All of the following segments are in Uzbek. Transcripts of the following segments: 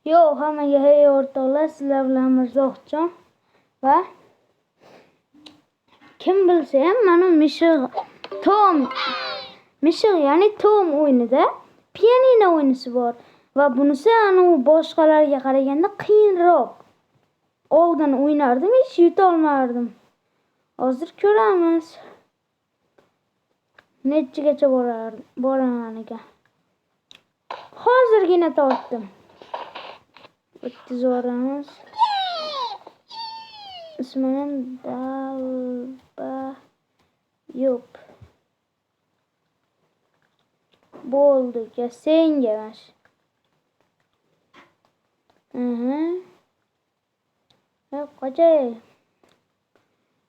Yo'q, hammaga hey o'rtoqlar, sizlar bilan Mirzohjon va kim bilsa ham mana mishiq ya'ni tom o'yinida pianino o'ynasi bor va bunisi boshqalarga qaraganda qiyinroq. Oldin o'ynardim, hech yuta olmardim. Hozir ko'ramiz. Nechagacha boraman ekan. Hozirgina tortdim. O'tkazib ismim Dalbayop. Bo'ldi, senga mash. Qochay.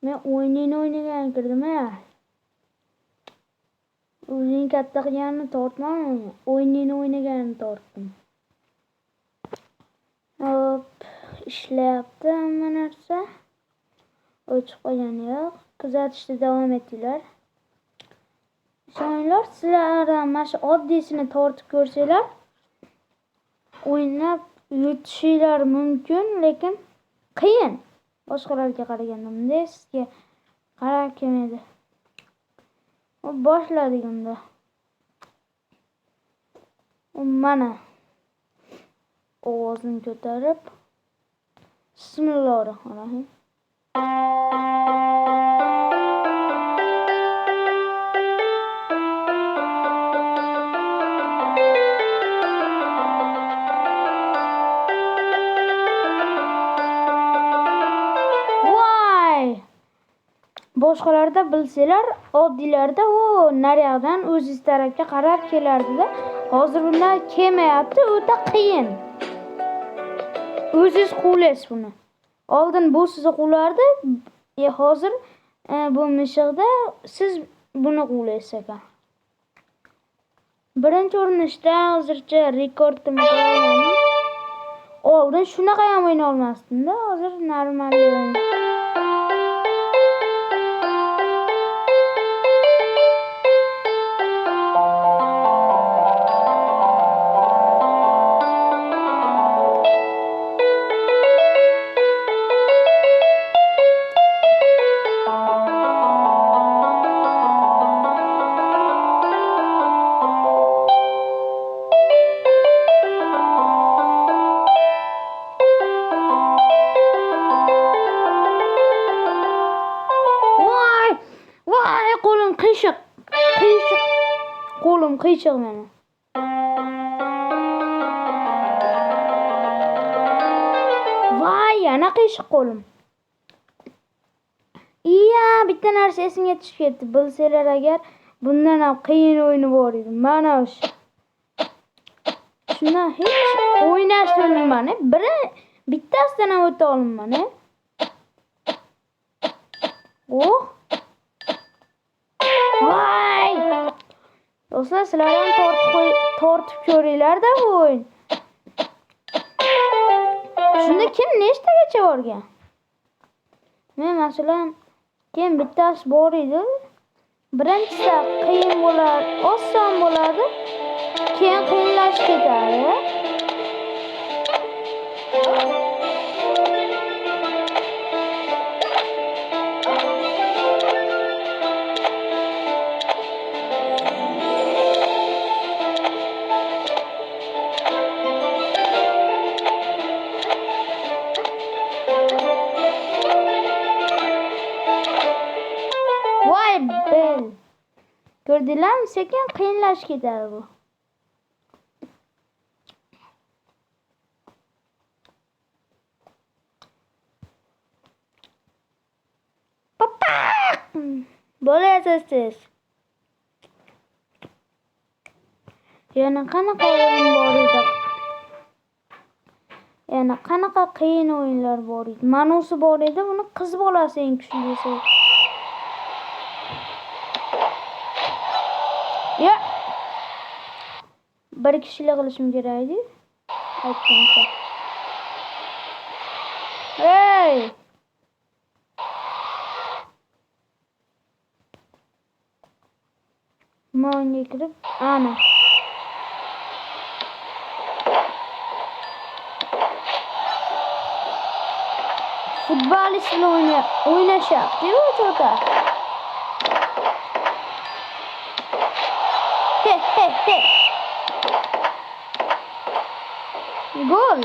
Men o'ynagan kirdim-a. O'zing katta qilganini tortmadim, o'ynaganini tortdim. Hop, ishlayapti hamma narsa. O'chib qolgani yo'q. Kuzatishda davom etinglar. Ishoninglar, sizlar mana shu oddiysini tortib ko'rsanglar, o'ynab yutishinglar mumkin, lekin qiyin. Boshqalarga qaraganda bunday sizga qarab kelmaydi. Boshladik unda. Mana ovozini ko'tarib Bismillahirrohmanirrohim. Boshqalarda bilsanglar, oddiylarda naryoqdan o'ziz tarafga qarab kelardi-da. Hozir bundan kelmayapti, o'ta qiyin. O'ziz quvlaysiz buni. Oldin bu sizni quvlardi, hozir bu mishiqda siz buni quvlaysiz ekan. Birinchi urinishda hozircha rekordni qo'yaman. Oldin shunaqa ham o'yna olmasdim-da, hozir normal o'ynadim. Qo'lim qiyshiq meni. Voy, yana qiyshiq qo'lim. Bitta narsa esimga tushib ketdi. Bilsanglar agar bundan ham qiyin o'yini bor edi. Mana o'sha. Shuni hech o'ynash bilmayman. Bittasidan ham o'ta olmayman. Voy! Do'stlar, sizlar ham tortib ko'ringlar-da bu o'yin. Shunda kim nechtagacha borgan? Men masalan, keyin bittasi bor edi. Birinchisi qiyin bo'ladi, oson bo'ladi, keyin qiyinlashib ketadi. Ko'rdinglarmi? Sekin qiyinlashib ketadi bu. Bo'laysiz. Yana qanaqa o'yin bor edi? Yana qanaqa qiyin o'yinlar bor edi? Manusi bor edi, buni qiz bolasi eng kuchlisi. Bir kishilik qilishim kerak edi. Aytgancha. Hey! Mo'yinga kirib, ana. futbolist bilan o'ynashyapti-ku o'choqda. He. Gol.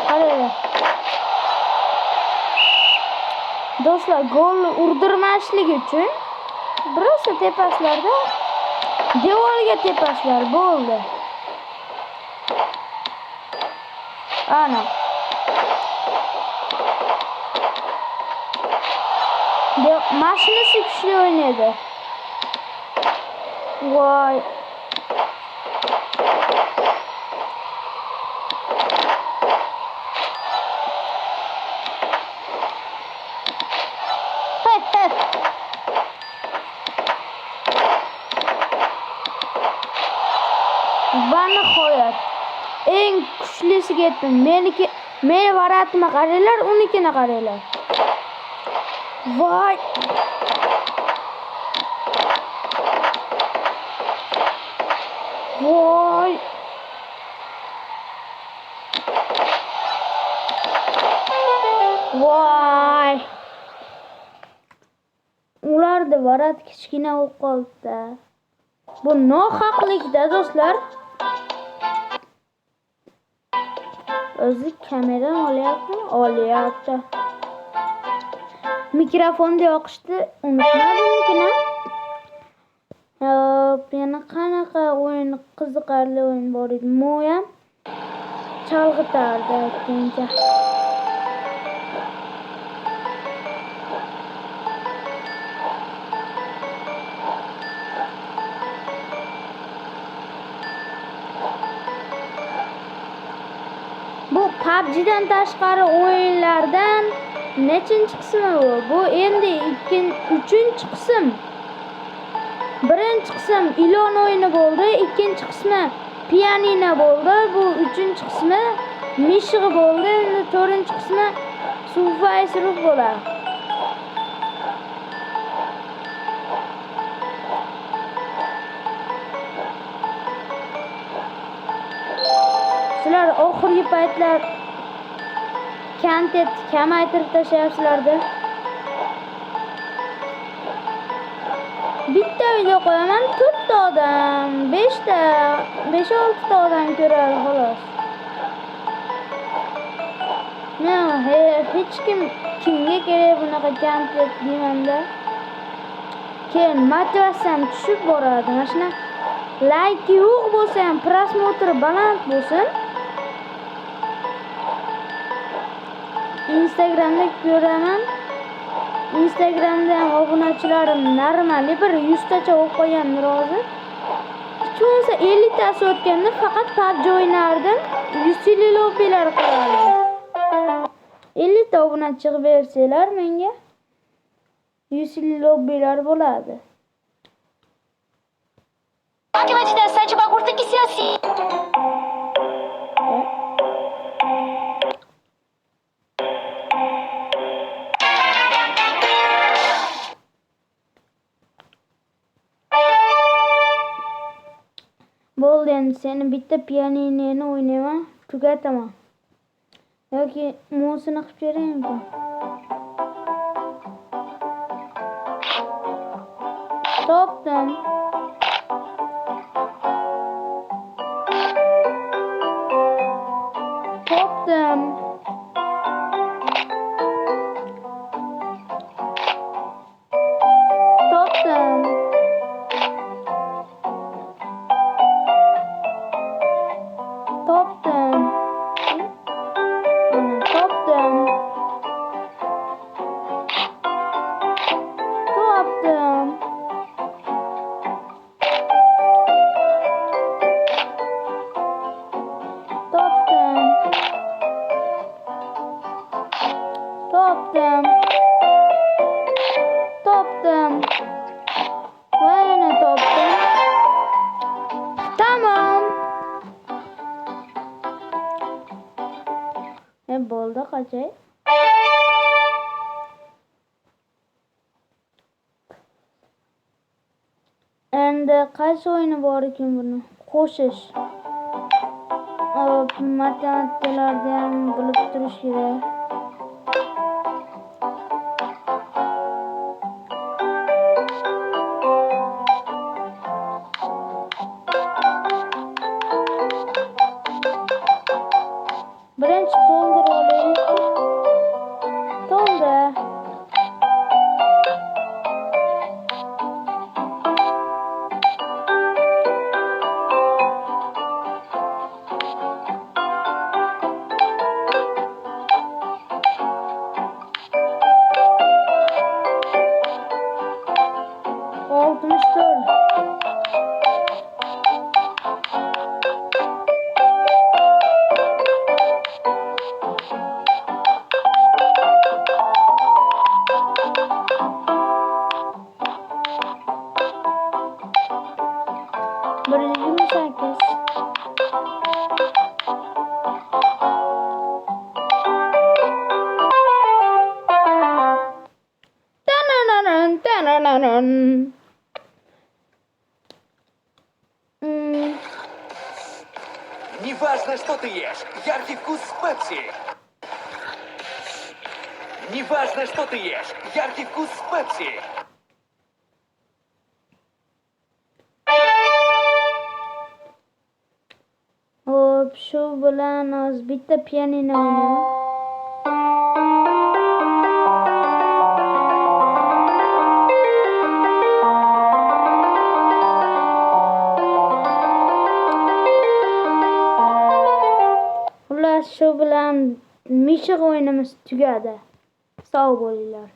Qaranglar. Do'stlar, gol urdirmaslik uchun biroz tepaslarda devorga tepaslar bo'ldi. Ana. Mashinasi kuchli o'ynaydi. Voy. Va nihoyat eng kuchlisiga yetdim. Meni varatimga qaranglar, unikini qaranglar. Voy. Voy. Voy. Ularda varat kichkina bo'lib qoldi. Bu nohaqlikda do'stlar. O'zi kameram olyapti. Mikrofonni yoqishni unutmadimkina. Yana qanaqa o'yin, qiziqarli o'yin bor edi. Mo'yam chalg'itardi aytgancha. Bu PUBG'dan tashqari o'yinlardan nechinchi qismi bu? Bu endi 3-chi qism. Birinchi qism ilon o'yini bo'ldi, ikkinchi qismi pianino bo'ldi, bu 3-chi qismi mishig'i bo'ldi, endi 4-chi qismi Survival bo'ladi. Sizlar oxirgi paytlar kontent kamaytirib tashlayapsizlar-da. Bitta video qo'yaman, 4 ta odam, 5 ta, 5-6 ta odam ko'radi xolos. Men hech kimga kerak bunaqa kontent deymanda. Keyin motivatsiyam tushib boradi. Mana shuna like yo'q bo'lsa ham, prosmotr baland bo'lsin. Instagramda ko'raman. Instagramda ham obunachilarim normali bir 100 tacha bo'lib qolgandi rozi. Chunki 50 tasi o'tganda faqat PUBG o'ynardim. 100 lobbilar qilardim. 50 ta obunachi chiqib bersanglar menga 100 lobbilar bo'ladi. Bo'ldi, endi seni bitta pianinoni o'ynayman, tugataman. Yoki musini qilib beraymi? Topdim. Topdim. Va yana topdim. Tamam. Bo'ldi qachay. Endi qaysi o'yini bor ekan buni? Qo'shish. Hop, matematikalarda ham bilib turish kerak. Birinchi to'ldirib olaylik. To'ldi. Oltmuş dört. Bir yüz yirmi sekiz. Tanananan, tanananan. Неважно, что ты ешь, яркий вкус Пепси. Неважно, что ты ешь, яркий вкус Пепси. Hop, şu bilan hozir bitta pianino o'ynayman. Xullas, shu bilan mishiq o'yinimiz tugadi. Sog' bo'linglar.